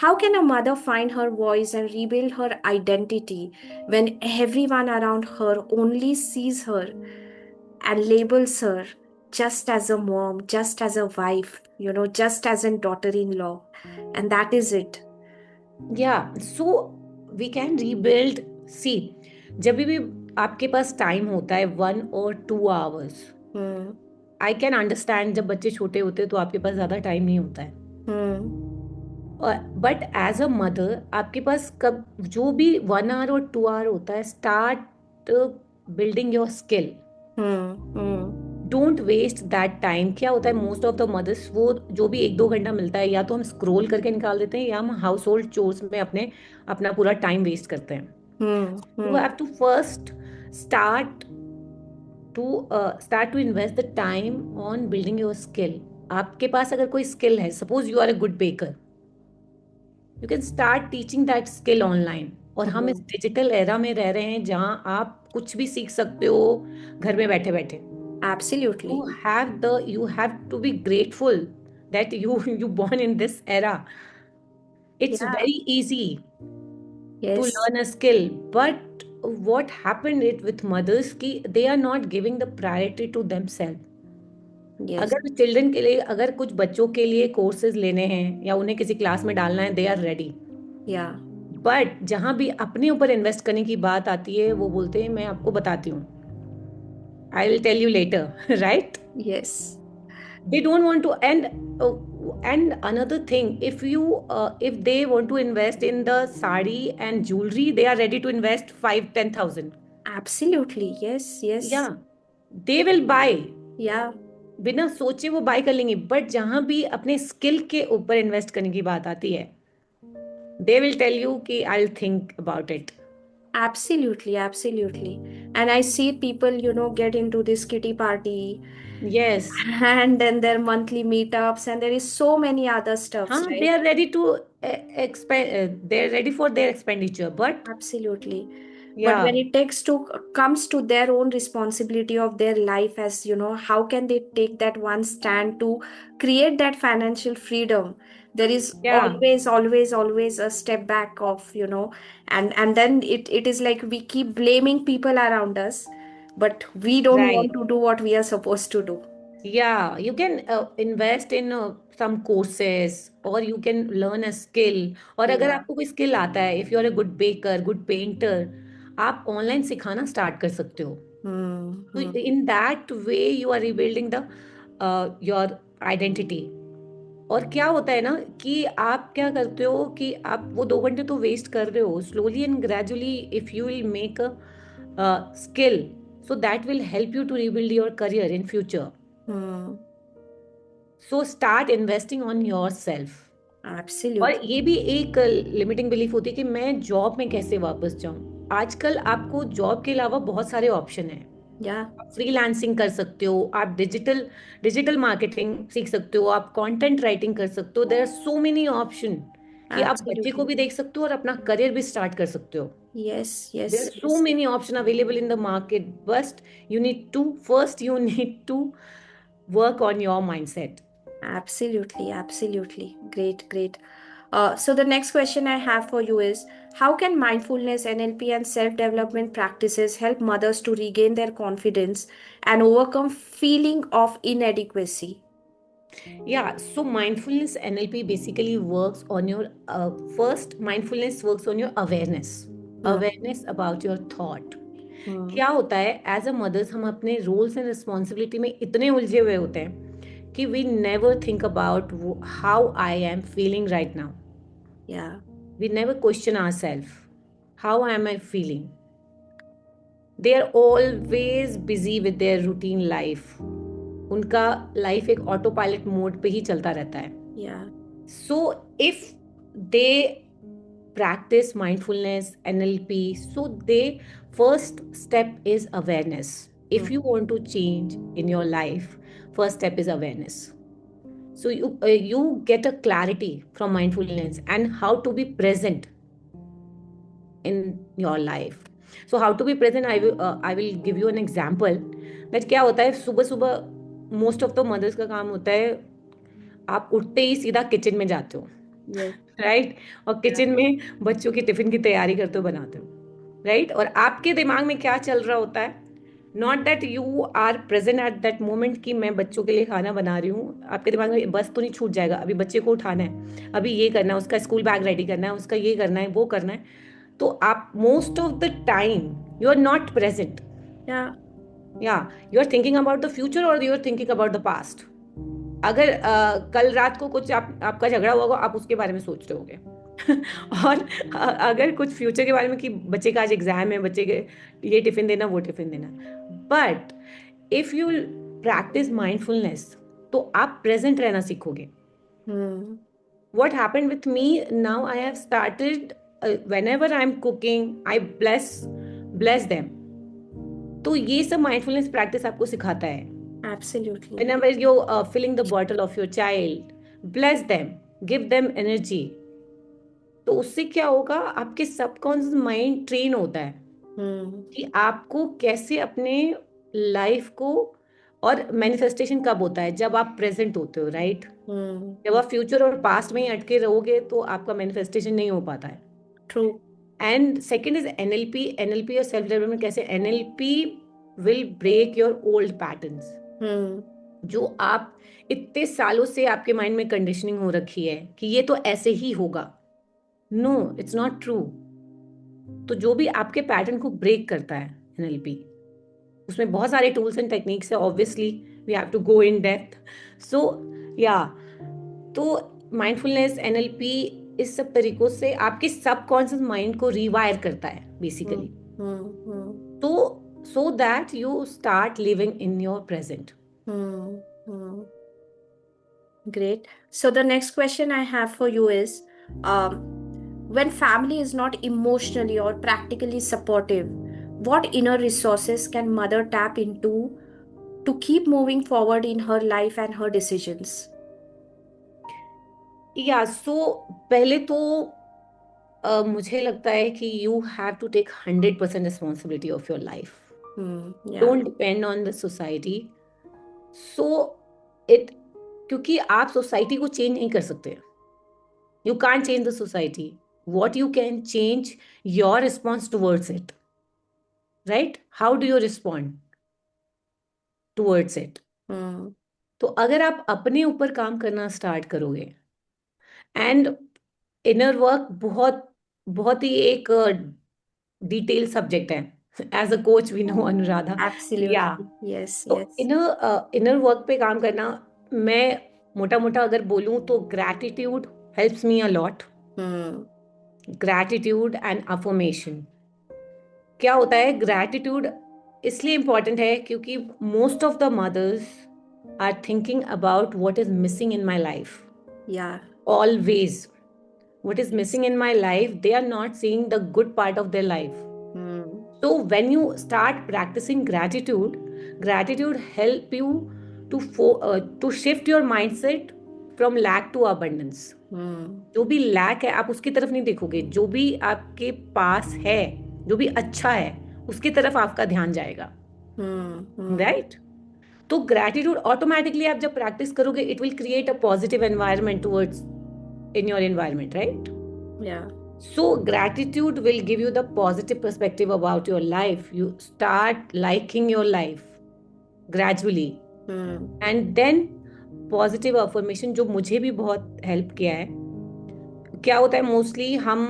How can a mother find her voice and rebuild her identity when everyone around her only sees her and labels her just as a mom, just as a wife, just as a daughter in law? And that is it. या so we can rebuild सी जब भी आपके पास time होता है 1 or 2 hours. Hmm. I can understand जब बच्चे छोटे होते हैं तो आपके पास ज़्यादा टाइम नहीं होता है. Hmm. But as a mother आपके पास कब जो भी 1 hour और 2 hour होता है, start building your skill. Hmm. Hmm. Don't waste that time. क्या होता है मोस्ट ऑफ द मदर्स, वो जो भी 1-2 घंटा मिलता है या तो हम स्क्रोल करके निकाल देते हैं या हम हाउस होल्ड चोर्स में अपना पूरा टाइम वेस्ट करते हैं. Hmm. You Hmm. have to first start start to invest the time on building your skill. आपके पास अगर कोई स्किल है, suppose you are a good baker, you can start teaching that skill online. और हम इस Hmm. Digital era में रह रहे हैं जहाँ आप कुछ भी सीख सकते हो घर में बैठे बैठे. Absolutely. You have to be grateful that you born in this era. It's Yeah. very easy to Yes. learn a skill, but what happened it with mothers ki they are not giving the priority to themselves. Yes. अगर children के लिए, अगर कुछ बच्चों के लिए courses लेने हैं या उन्हें किसी क्लास में डालना है, दे आर रेडी. Yeah. बट जहां भी अपने ऊपर इन्वेस्ट करने की बात आती है वो बोलते हैं मैं आपको बताती हूँ, I will tell you later. Right. Yes. They don't want to. And another thing, if they want to invest in the sari and jewelry, they are ready to invest 5-10 thousand. Absolutely. Yes. Yes. Yeah, they will buy. Yeah. बिना सोचे वो bye कर लेंगे. But जहां भी अपने skill के ऊपर इन्वेस्ट करने की बात आती है, दे विल टेल यू कि I will think about it. Absolutely. Absolutely. And I see people, get into this kitty party yes. and then their monthly meetups, and there is so many other stuffs, हाँ, they right? Are ready to expand, they are ready for their expenditure. But Absolutely. But या. when it takes to comes to their own responsibility of their life, as how can they take that one stand to create that financial freedom? There is या. always, always, always a step back of, and then it is like we keep blaming people around us, but we don't right. want to do what we are supposed to do. Yeah, you can invest in some courses or you can learn a skill. और अगर Yeah. आपको कोई skill आता है, if you are a good baker, good painter, आप online सिखाना start कर सकते हो. Hmm. तो Hmm. In that way you are rebuilding the your identity. और क्या होता है ना कि आप क्या करते हो कि आप वो 2 घंटे तो वेस्ट कर रहे हो. Slowly and gradually if you will make a skill, so that will help you to rebuild your career in future. Hmm. So start investing on your self. और Absolutely. ये भी एक लिमिटिंग बिलीफ होती है कि मैं जॉब में कैसे वापस जाऊं. आजकल आपको जॉब के अलावा बहुत सारे ऑप्शन हैं. Yeah. आप फ्रीलांसिंग कर सकते हो, आप डिजिटल डिजिटल मार्केटिंग सीख सकते हो, आप कंटेंट राइटिंग कर सकते हो. There are so many option कि आप बच्चे को Absolutely. भी देख सकते हो और अपना करियर भी स्टार्ट कर सकते हो. Yes. There are Yes. so Yes. many options available in the market, but you need to work on your mindset. Absolutely, absolutely. Great, great. So the next question I have for you is, how can mindfulness, NLP, and self-development practices help mothers to regain their confidence and overcome feeling of inadequacy? Yeah, so mindfulness NLP basically works on your first, mindfulness works on your awareness. Hmm. Awareness about your thought. Hmm. क्या होता है as अ mother's, हम अपने roles and responsibility में इतने उलझे हुए होते हैं कि we never think about how I am feeling right now. Yeah. We never question our self, how am I feeling. They are always busy with their routine life. उनका life एक auto pilot mode पे ही चलता रहता है. Yeah. So if they practice mindfulness NLP, so they first step is awareness. Hmm. If you want to change in your life, first step is awareness. So you get a clarity from mindfulness and how to be present in your life. So how to be present, I will give you an example. That क्या होता है, सुबह सुबह most of the mother's का काम होता है, आप उठते ही सीधा किचन में जाते हो. Yes. राइट? और Yeah. किचन में बच्चों की टिफिन की तैयारी करते हो, बनाते हो, राइट? और आपके दिमाग में क्या चल रहा होता है? Not that you are present at that moment कि मैं बच्चों के लिए खाना बना रही हूँ, आपके दिमाग में बस तो नहीं छूट जाएगा, अभी बच्चे को उठाना है, अभी ये करना है, उसका स्कूल बैग रेडी करना है, उसका ये करना है, वो करना है। तो आप most of the time you are not present. Yeah. या you are thinking about the future और you are thinking about the past. अगर कल रात को कुछ आपका झगड़ा हुआ होगा, आप उसके बारे में सोच रहे होगे। और अगर कुछ फ्यूचर के बारे में कि बच्चे का आज एग्जाम है, बच्चे के ये टिफिन देना, वो टिफिन देना। But if you practice mindfulness, तो आप प्रेजेंट रहना सीखोगे। Hmm. what happened with me now, I have started, whenever I'm cooking, I bless them. तो ये सब माइंडफुलनेस प्रैक्टिस आपको सिखाता है। Absolutely. whenever you filling the bottle of your child, bless them, give them energy। तो उससे क्या होगा, आपके सबकॉन्शियस माइंड ट्रेन होता है Hmm. कि आपको कैसे अपने लाइफ को, और मैनिफेस्टेशन कब होता है, जब आप प्रेजेंट होते हो, राइट? Hmm. जब आप फ्यूचर और पास्ट में ही अटके रहोगे तो आपका मैनिफेस्टेशन नहीं हो पाता है। True. And second is NLP. NLP और सेल्फ डेवलपमेंट कैसे? NLP will break your old patterns. Hmm. जो आप इतने सालों से आपके माइंड में कंडीशनिंग हो रखी है कि ये तो ऐसे ही होगा, नो, इट्स नॉट ट्रू। तो जो भी आपके पैटर्न को ब्रेक करता है एनएलपी, उसमें बहुत सारे टूल्स एंड टेक्निक्स है, obviously we have to go in depth. So yeah, तो माइंडफुलनेस, एनएलपी, इस सब तरीकों से आपके सबकॉन्शियस माइंड को रिवायर करता है Hmm. बेसिकली। Hmm. Hmm. तो so that you start living in your present. Hmm. Hmm. Great. So the next question I have for you is, when family is not emotionally or practically supportive, what inner resources can mother tap into to keep moving forward in her life and her decisions? या सो पहले तो मुझे लगता है कि you have to take 100% responsibility of your life. Yeah. Don't depend on the society. So it, क्योंकि आप society को चेंज नहीं कर सकते। You can't change the society. What you can change your response towards it, right? How do you respond towards it? Hmm. तो अगर आप अपने ऊपर काम करना स्टार्ट करोगे, एंड इनर वर्क बहुत बहुत ही एक डिटेल सब्जेक्ट है, as a coach we know, Anuradha. या Absolutely. Yes, तो yes. इनर वर्क पे काम करना, मैं मोटा मोटा अगर बोलूं तो gratitude helps me a lot. Hmm. Gratitude and affirmation. क्या होता है ग्रैटिट्यूड? इसलिए इंपॉर्टेंट है क्योंकि most of the mothers are thinking about what is missing in my life Yeah. Always. what is Yes. missing in my life, they are not seeing the good part of their life. Hmm. So when you start practicing gratitude, gratitude help you to shift your mindset from lack to abundance। Hmm. जो भी lack है आप उसकी तरफ नहीं देखोगे, जो भी आपके पास है, जो भी अच्छा है, उसकी तरफ आपका ध्यान जाएगा, Hmm. Hmm. राइट? तो ग्रैटिट्यूड ऑटोमेटिकली आप जब प्रैक्टिस करोगे, it will create a positive environment towards in your environment, right? Yeah. So, gratitude will give you the positive perspective about your life. You start liking your life gradually. Hmm. And then, positive affirmation जो मुझे भी बहुत help किया है। क्या होता है, mostly हम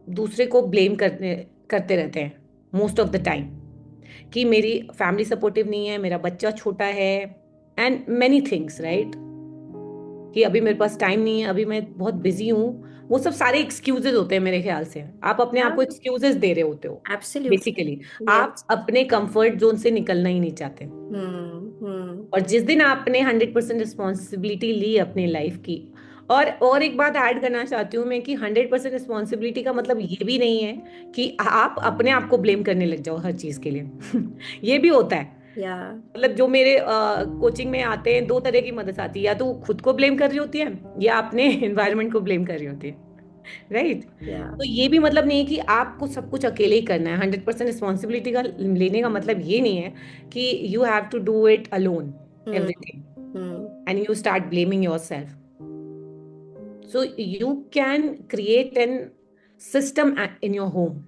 दूसरे को ब्लेम करते करते रहते हैं मोस्ट ऑफ द टाइम, कि मेरी फैमिली सपोर्टिव नहीं है, मेरा बच्चा छोटा है, एंड मैनी थिंग्स, राइट? कि अभी मेरे पास टाइम नहीं है, अभी मैं बहुत बिजी हूँ। वो सब सारे एक्सक्यूजेज होते हैं मेरे ख्याल से। आप अपने आप Yeah. को एक्सक्यूजेज दे रहे होते हो Absolutely. बेसिकली। आप Yes. अपने कंफर्ट जोन से निकलना ही नहीं चाहते। Hmm. Hmm. और जिस दिन आपने 100% रिस्पॉन्सिबिलिटी ली अपनी लाइफ की, और एक बात ऐड करना चाहती हूँ मैं कि 100% रिस्पॉन्सिबिलिटी का मतलब ये भी नहीं है कि आप अपने आप को ब्लेम करने लग जाओ हर चीज के लिए। ये भी होता है। Yeah. मतलब जो मेरे कोचिंग में आते हैं, दो तरह की मदद आती है, या तो वो खुद को ब्लेम कर रही होती है या अपने एनवायरनमेंट को ब्लेम कर रही होती है, राइट? Yeah. तो ये भी मतलब नहीं है कि आपको सब कुछ अकेले ही करना है। 100% रिस्पॉन्सिबिलिटी का लेने का मतलब ये नहीं है कि you have to do it alone Hmm. Everything Hmm. And you start blaming your self. So you can create an system in your home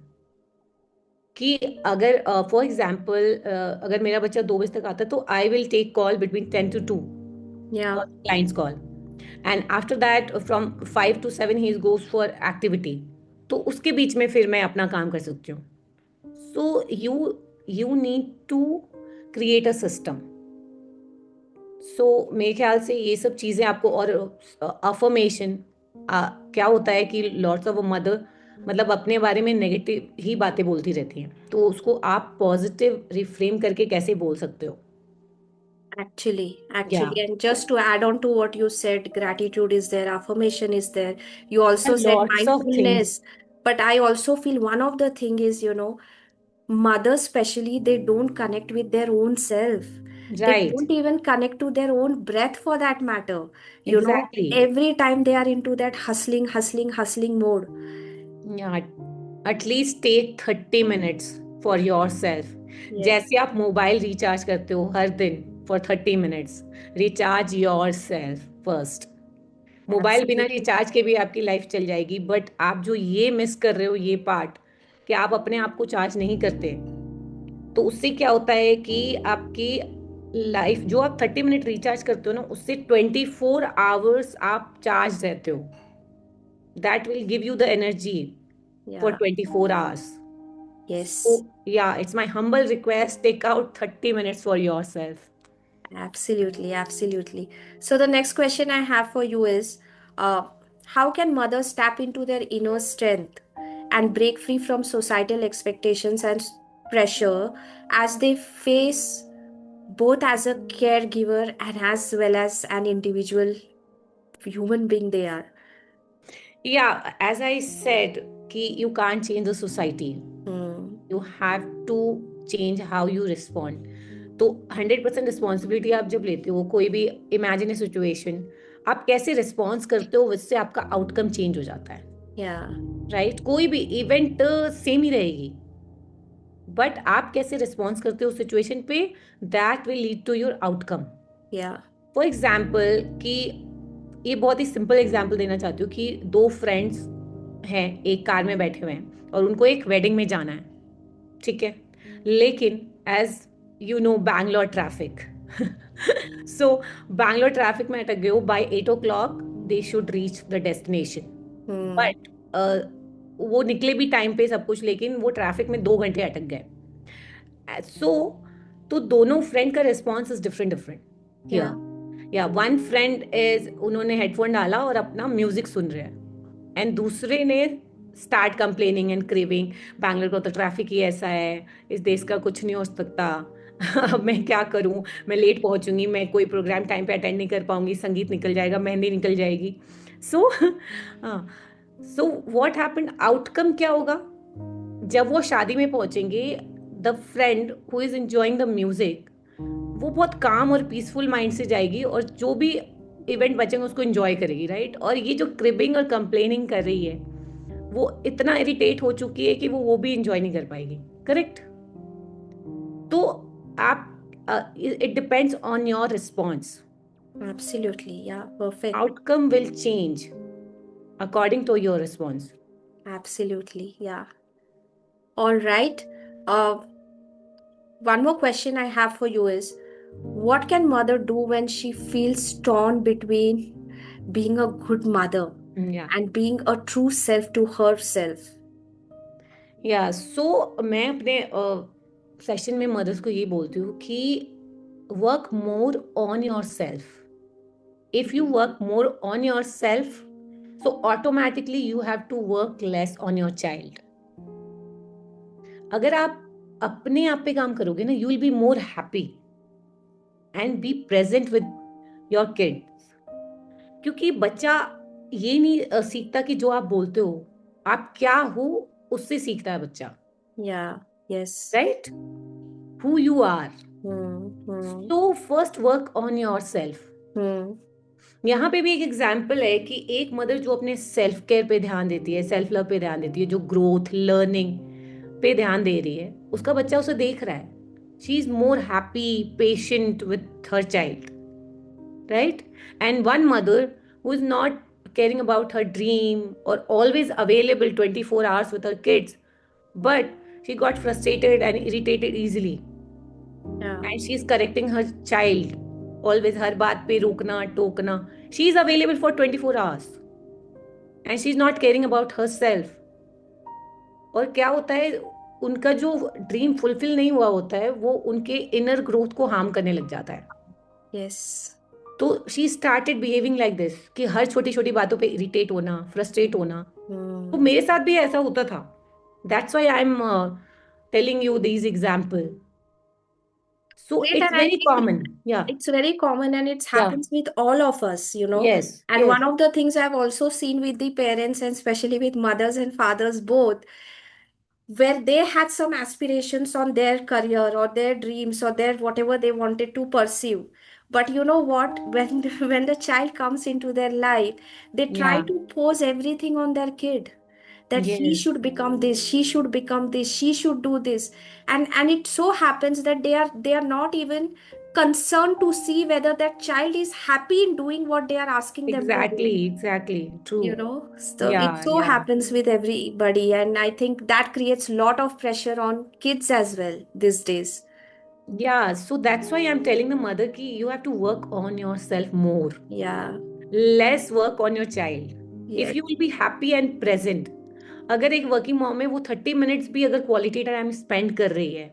कि अगर फॉर एग्जाम्पल अगर मेरा बच्चा 2 बजे तक आता है तो I will take call between 10 to 2, Yeah. Clients call, and after that from 5 to 7 he goes for activity. तो उसके बीच में फिर मैं अपना काम कर सकती हूँ. So you need to create a system. So मेरे ख्याल से ये सब चीज़ें आपको, और अफर्मेशन, क्या होता है कि लॉट्स ऑफ मदर मतलब अपने बारे में नेगेटिव ही बातें बोलती रहती हैं, तो उसको आप पॉजिटिव रिफ्रेम करके कैसे बोल सकते हो. या Actually, and just to add on to what you said, gratitude is there, affirmation is there. You also said lots of things. mindfulness, but I also feel one of the thing is, mothers especially, they don't connect with their own self. They right. don't even connect to their own breath for that matter. Exactly. Every time they are into that hustling, hustling, hustling mode. या at least take 30 minutes for your self. Yes, जैसे आप mobile recharge करते हो हर दिन for 30 minutes, recharge your self first. Mobile बिना absolutely. Recharge के भी आपकी लाइफ चल जाएगी, बट आप जो ये मिस कर रहे हो ये पार्ट, कि आप अपने आप को चार्ज नहीं करते, तो उससे क्या होता है कि आपकी लाइफ, जो आप 30 मिनट रिचार्ज करते हो ना, उससे 24 hours आप चार्ज रहते हो. That will give you the energy for Yeah, 24 hours. So yes. yeah, it's my humble request, take out 30 minutes for yourself. Absolutely, absolutely. So the next question I have for you is, how can mothers tap into their inner strength and break free from societal expectations and pressure as they face both as a caregiver and as well as an individual human being they are? Yeah, as I said, कि you can't change the society. Hmm. You have to change how you respond. तो 100% responsibility आप जब लेते हो, कोई भी imagine ए situation, आप कैसे रिस्पॉन्स करते हो उससे आपका आउटकम चेंज हो जाता है. Yeah, right. कोई भी इवेंट सेम ही रहेगी, बट आप कैसे रिस्पॉन्स करते हो सिचुएशन पे, that will lead to your outcome. yeah. For example कि ये बहुत ही सिंपल एग्जाम्पल देना चाहती हूँ कि 2 फ्रेंड्स हैं, एक कार में बैठे हुए हैं और उनको एक वेडिंग में जाना है. ठीक है. लेकिन as you know Bangalore traffic, so Bangalore traffic में अटक गए हो. By 8 o'clock they should reach the destination, Hmm. But वो निकले भी टाइम पे सब कुछ, लेकिन वो ट्रैफिक में 2 घंटे अटक गए. सो तो दोनों फ्रेंड का response is different different Yeah, here. या वन फ्रेंड इज, उन्होंने हेडफोन डाला और अपना म्यूजिक सुन रहे हैं, एंड दूसरे ने start complaining and craving, Bangalore का तो ट्रैफिक ही ऐसा है, इस देश का कुछ नहीं हो सकता. अब मैं क्या करूं, मैं लेट पहुंचूंगी, मैं कोई प्रोग्राम टाइम पे अटेंड नहीं कर पाऊंगी, संगीत निकल जाएगा, मेहंदी निकल जाएगी. सो सो व्हाट हैपेंड, आउटकम क्या होगा जब वो शादी में पहुंचेंगे. The friend who is enjoying the music, वो बहुत काम और पीसफुल माइंड से जाएगी और जो भी इवेंट बचेंगे उसको एंजॉय करेगी. राइट. और ये जो क्रिबिंग और कंप्लेनिंग कर रही है, वो इतना इरिटेट हो चुकी है कि वो भी एंजॉय नहीं कर पाएगी. करेक्ट. तो आप, it depends on your response. absolutely. Yeah, perfect. Outcome will change according to your response. Absolutely. Yeah. All right. Uh, One more question I have for you is, what can mother do when she feels torn between being a good mother या and being a true self to herself? या सो मैं अपने session में mother's को ये बोलती हूँ कि work more on your self. If you work more on your self, so automatically you have to work less on your child. अगर आप अपने आप पे काम करोगे ना, you will be more happy and be present with your kids. क्योंकि बच्चा ये नहीं सीखता कि जो आप बोलते हो, आप क्या हो उससे सीखता है बच्चा. Yeah, yes. Right. who you are. Hmm. so first work on yourself. Hmm. यहाँ पे भी एक एग्जाम्पल है कि एक मदर जो अपने सेल्फ केयर पे ध्यान देती है, सेल्फ लव पे ध्यान देती है, जो ग्रोथ लर्निंग पे ध्यान दे रही है, उसका बच्चा उसे देख रहा है. She is more happy, patient with her child. Right. And one mother who is not caring about her dream or always available 24 hours with her kids, but she got frustrated and irritated easily. Yeah. And she's correcting her child, always हर बात पे रोकना टोकना. She is available for 24 hours and she's not caring about herself. और क्या होता है, उनका जो ड्रीम फुलफिल नहीं हुआ होता है वो उनके इनर ग्रोथ को हार्म करने लग जाता है. Yes. तो she started behaving like this कि हर छोटी छोटी बातों पे इरिटेट होना, फ्रस्ट्रेट होना. तो मेरे साथ भी ऐसा होता था. That's why I am telling you this example. So Great, it's and I very think common. या. it's very common and it या. happens with all of us, you know. Yes. And yes. one of the things I've also seen with the parents and especially with mothers and fathers both, where they had some aspirations on their career or their dreams or their whatever they wanted to pursue. But you know what? When when the child comes into their life, they try या. to pose everything on their kid, that he yes. should become this, she should become this, she should do this. And it so happens that they are not even concerned to see whether that child is happy in doing what they are asking them to do, exactly. Exactly. True. so या. it so या. happens with everybody, and I think that creates lot of pressure on kids as well these days. Yeah, so that's why I'm telling the mother ki you have to work on yourself more. Yeah. Less work on your child. If Yes. you will be happy and present. अगर एक working mom है वो 30 minutes भी अगर quality time spend कर रही है,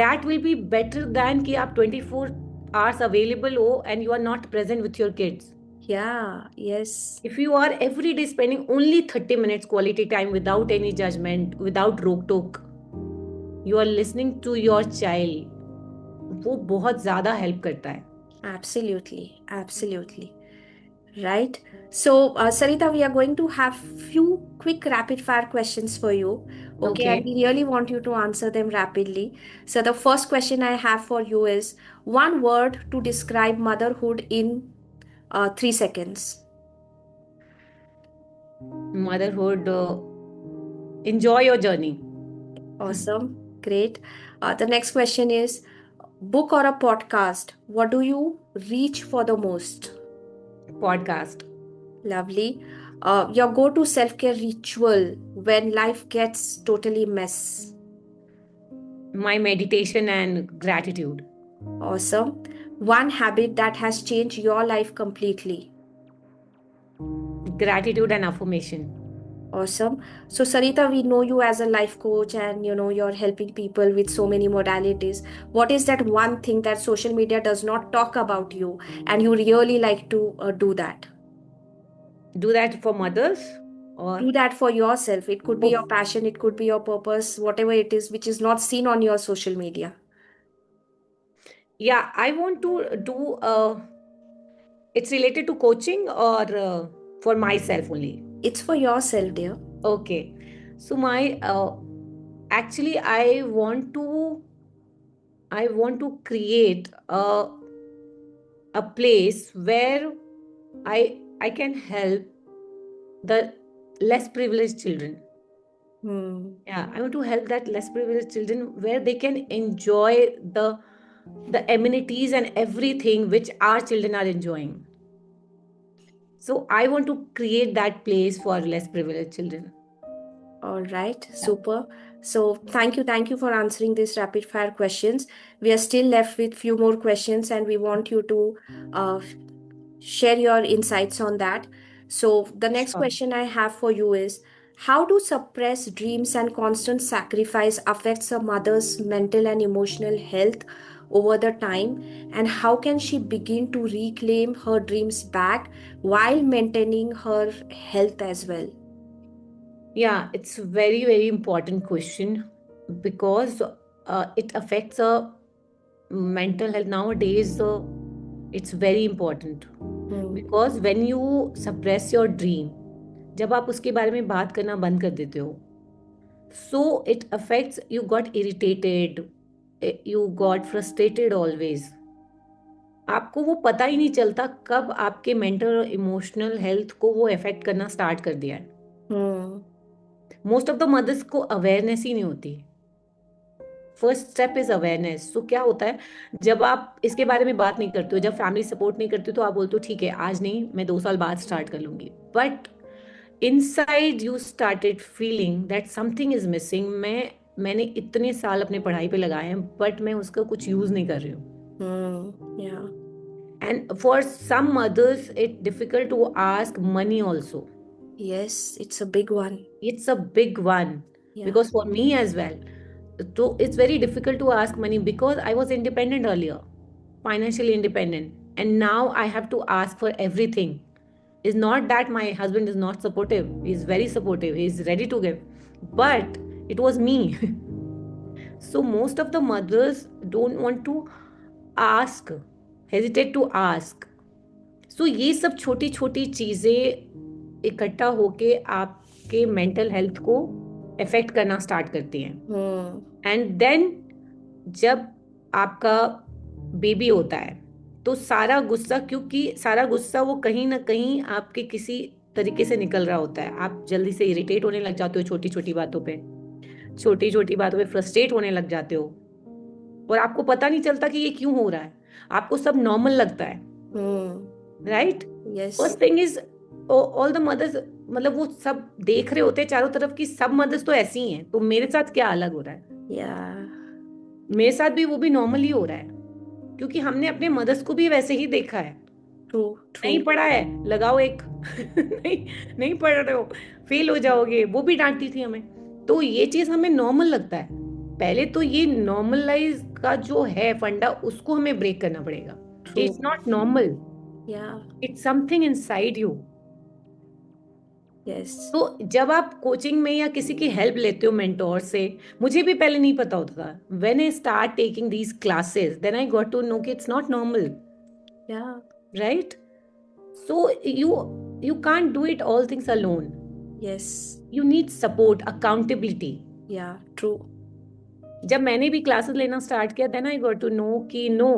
that will be better than कि आप 24 आवर्स अवेलेबल हो and you are not present with your kids. Yeah. Yes. If you are every day spending only 30 minutes quality time without any judgment, without रोक टोक, you are listening to your child, वो बहुत ज़्यादा help करता है. Absolutely. Absolutely. Right. So, Sarita, we are going to have few quick rapid fire questions for you. Okay, and Okay. we really want you to answer them rapidly. So, the first question I have for you is one word to describe motherhood in 3 seconds. Motherhood, enjoy your journey. Awesome. Great. The next question is book or a podcast? What do you reach for the most? Podcast. Lovely. Your go to self care ritual when life gets totally mess. My meditation and gratitude. Awesome. One habit that has changed your life completely. Gratitude and affirmation. Awesome. So, Sarita, we know you as a life coach and you're helping people with so many modalities. What is that one thing that social media does not talk about you and you really like to do that? Do that for mothers or Do that for yourself. It could be your oh, passion, it could be your purpose, whatever it is, which is not seen on your social media. yeah, I want to do it's related to coaching or for myself only. It's for yourself, dear. Okay. So my actually I want to create a place where I can help the less privileged children. Hmm. Yeah, I want to help that less privileged children where they can enjoy the amenities and everything which our children are enjoying. So I want to create that place for less privileged children. All right, Yeah. super. So thank you for answering these rapid fire questions. We are still left with few more questions, and we want you to share your insights on that. So the next Sure. question I have for you is, how do suppressed dreams and constant sacrifice affects a mother's mental and emotional health over the time, and how can she begin to reclaim her dreams back while maintaining her health as well? Yeah, it's a very, very important question because it affects mental health nowadays. It's very important Hmm. because when you suppress your dream, जब आप उसके बारे में बात करना बंद कर देते हो, so it affects you got irritated, you got frustrated always. आपको वो पता ही नहीं चलता कब आपके मेंटल और इमोशनल हेल्थ को वो अफेक्ट करना स्टार्ट कर दिया है. Hmm. Most of the mothers को अवेयरनेस ही नहीं होती. First step is awareness. So क्या होता है, जब आप इसके बारे में बात नहीं करते हो, जब फैमिली सपोर्ट नहीं करती हो, तो आप बोलते हो ठीक है आज नहीं, मैं 2 साल बाद स्टार्ट कर लूंगी. But inside you started feeling that something is missing. मैंने इतने साल अपने पढ़ाई पे लगाए हैं, बट मैं उसका कुछ यूज नहीं कर रही हूँ. Yeah. And for some mothers it difficult to ask money also. Yes, it's a big one. It's a big one, Yeah. because for me as well, so it's very difficult to ask money because I was independent earlier, financially independent, and now I have to ask for everything. It's not that my husband is not supportive. He's very supportive, he's ready to give, but it was me. So most of the mothers don't want to ask, hesitate to ask. सो ये सब छोटी छोटी चीजें इकट्ठा होके आपके mental health को affect करना स्टार्ट करती हैं. एंड देन जब आपका बेबी होता है, तो सारा गुस्सा, क्योंकि सारा गुस्सा वो कहीं ना कहीं आपके किसी तरीके से निकल रहा होता है. आप जल्दी से इरिटेट होने लग जाते हो छोटी छोटी बातों पे, छोटी छोटी बातों पे फ्रस्ट्रेट होने लग जाते हो, और आपको पता नहीं चलता कि ये क्यों हो रहा है. आपको सब नॉर्मल लगता है, right? Yes. First thing is, all the mothers, मतलब वो सब देख रहे होते हैं चारों तरफ कि सब मदर्स तो ऐसी ही हैं, तो मेरे साथ क्या अलग हो रहा है. Yeah. मेरे साथ भी वो भी नॉर्मली हो रहा है, क्योंकि हमने अपने मदर्स को भी वैसे ही देखा है. True. नहीं True. पढ़ा है, लगाओ एक. नहीं, नहीं पढ़ रहे हो, फेल हो जाओगे, वो भी डांटती थी हमें. तो ये चीज हमें नॉर्मल लगता है. पहले तो ये नॉर्मलाइज का जो है फंडा, उसको हमें ब्रेक करना पड़ेगा. True. It's not normal, Yeah. It's something inside you. Yes. तो जब आप कोचिंग में या किसी की हेल्प लेते हो मेंटोर से, मुझे भी पहले नहीं पता होता था. When I start taking these classes, then I got to know कि it's not normal, Yeah. Right? So you can't do it all things alone. Yes. You need support, accountability. Yeah. True. जब मैंने भी classes लेना start किया, then I got to know कि no,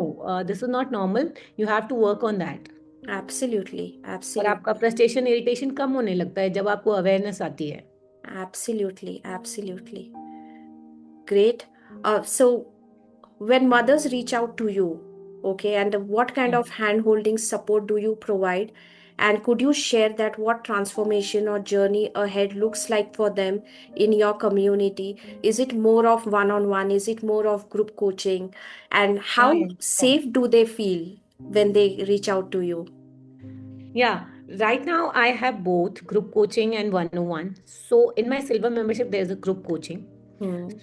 this is not normal, you have to work on that. Absolutely. और Absolutely. आपका frustration, irritation कम होने लगता है जब आपको अवेयरनेस आती है. Absolutely. Absolutely. Great. So when mothers reach out to you, okay, and what kind of hand-holding support do you provide? And could you share that what transformation or journey ahead looks like for them in your community? Is it more of one-on-one? Is it more of group coaching? And how safe do they feel when they reach out to you? Yeah, right now I have both group coaching and one-on-one. So in my silver membership, there's a group coaching.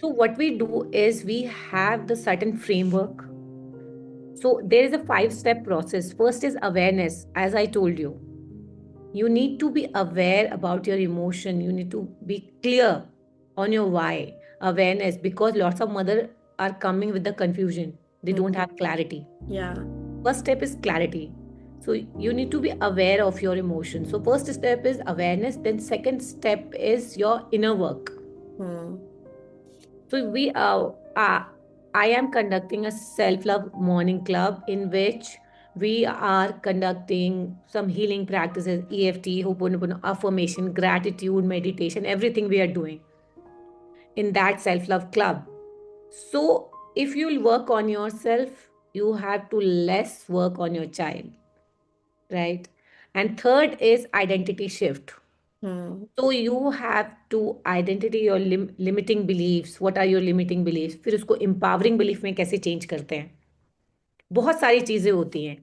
So what we do is we have the certain framework. So there is a 5-step process. First is awareness, as I told you. You need to be aware about your emotion. You need to be clear on your why. Awareness, because lots of mothers are coming with the confusion. They don't have clarity. Yeah. First step is clarity. So you need to be aware of your emotions. So first step is awareness. Then second step is your inner work. So I am conducting a self-love morning club in which we are conducting some healing practices, EFT, Ho'oponopono, affirmation, gratitude, meditation, everything we are doing in that self-love club. So if you'll work on yourself, you have to less work on your child, right? And third is identity shift. So you have to identity your limiting beliefs. What are your limiting beliefs? फिर उसको empowering belief में कैसे change करते हैं. बहुत सारी चीजें होती हैं.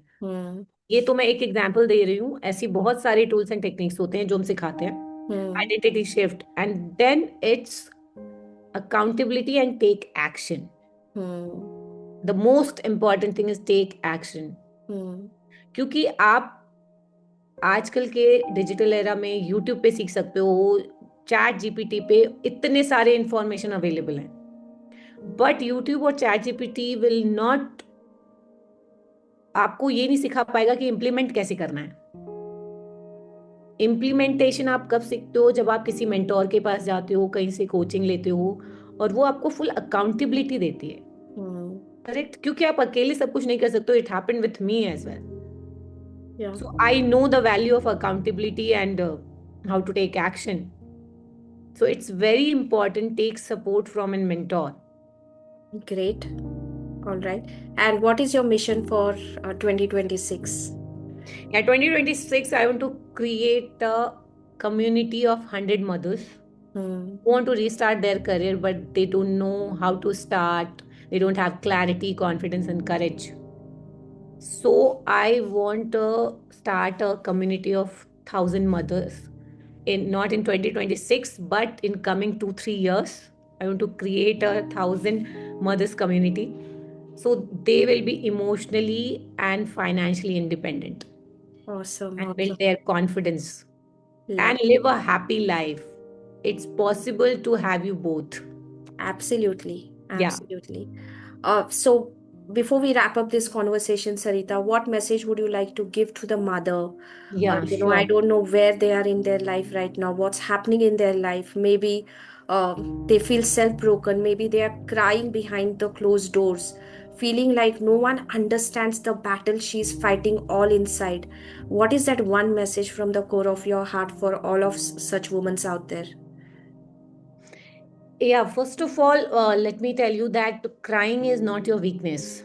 ये तो मैं एक एग्जांपल दे रही हूँ, ऐसी बहुत सारी टूल्स एंड टेक्निक्स होते हैं जो हम सिखाते हैं. Identity shift, and then it's accountability and take action. The most important thing is take action. क्योंकि आप आजकल के डिजिटल एरा में यूट्यूब पे सीख सकते हो, चैट जीपीटी पे इतने सारे इंफॉर्मेशन अवेलेबल हैं, बट यूट्यूब और चैट जीपीटी विल नॉट आपको ये नहीं सिखा पाएगा कि इम्प्लीमेंट कैसे करना है. इम्प्लीमेंटेशन आप कब सीखते हो? जब आप किसी मेंटोर के पास जाते हो, कहीं से कोचिंग लेते हो, और वो आपको फुल अकाउंटेबिलिटी देती है. करेक्ट? क्योंकि आप अकेले सब कुछ नहीं कर सकते हो. It happened with me as well. So I know the value of accountability and how to take action. So it's very important, take support from a mentor. Great. All right. And what is your mission for 2026? Yeah, 2026, I want to create a community of 100 mothers Hmm. who want to restart their career, but they don't know how to start. They don't have clarity, confidence, and courage. So I want to start a community of 1,000 mothers in not in 2026, but in coming 2-3 years. I want to create a 1,000 mothers community, so they will be emotionally and financially independent Awesome. and build Awesome. their confidence and Love. live a happy life. It's possible to have you both. Absolutely. Yeah. Absolutely. So before we wrap up this conversation, Sarita, what message would you like to give to the mother? Yeah, I sure. don't know where they are in their life right now, what's happening in their life. Maybe they feel self-broken. Maybe they are crying behind the closed doors, feeling like no one understands the battle she's fighting all inside. What is that one message from the core of your heart for all of such women out there? Yeah, first of all, let me tell you that crying is not your weakness.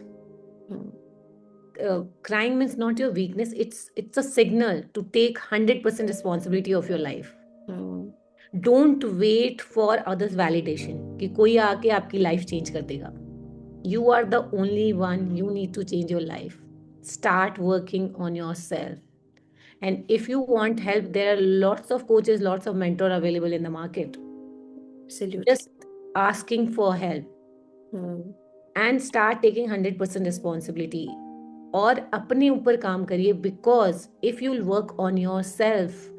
Hmm. Crying means not your weakness. It's a signal to take 100% responsibility of your life. Hmm. Don't wait for others validation कि कोई आके आपकी life change कर देगा. You are the only one. You need to change your life. Start working on yourself. And if you want help, there are lots of coaches, lots of mentor available in the market. Absolutely. Just asking for help Hmm. and start taking 100% responsibility. और अपने ऊपर काम करिए, because if you work on your self,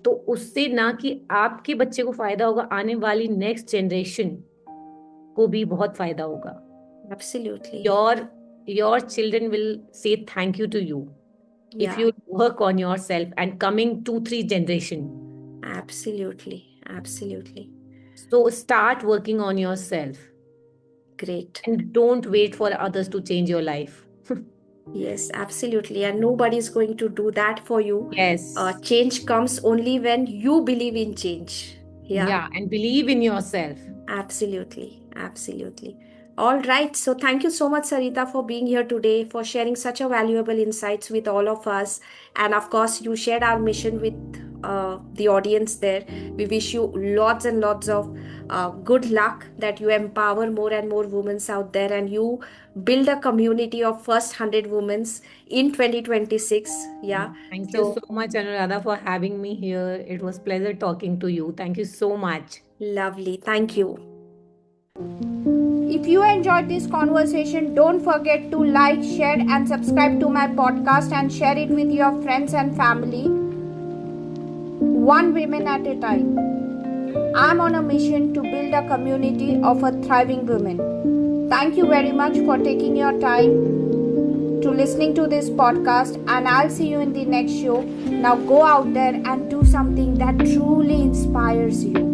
तो उससे ना कि आपके बच्चे को फायदा होगा, आने वाली नेक्स्ट जनरेशन को भी बहुत फायदा होगा. Absolutely. Your children will say thank you to you if Yeah. you work on yourself and coming 2-3 generation. Absolutely. Absolutely. So start working on yourself Great. and don't wait for others to change your life. Yes, absolutely. And nobody's going to do that for you. Yes. Change comes only when you believe in change. Yeah, Yeah, and believe in yourself. absolutely. Absolutely. All right. So thank you so much, Sarita, for being here today, for sharing such a valuable insights with all of us. And of course, you shared our mission with the audience there. We wish you lots and lots of good luck, that you empower more and more women out there, and you build a community of first 100 women in 2026. Yeah. Thank you so So much, Anuradha, for having me here. It was pleasure talking to you. Thank you so much. lovely. Thank you. If you enjoyed this conversation, don't forget to like, share, and subscribe to my podcast and share it with your friends and family, one woman at a time. I'm on a mission to build a community of a thriving women. Thank you very much for taking your time to listening to this podcast, and I'll see you in the next show. Now go out there and do something that truly inspires you.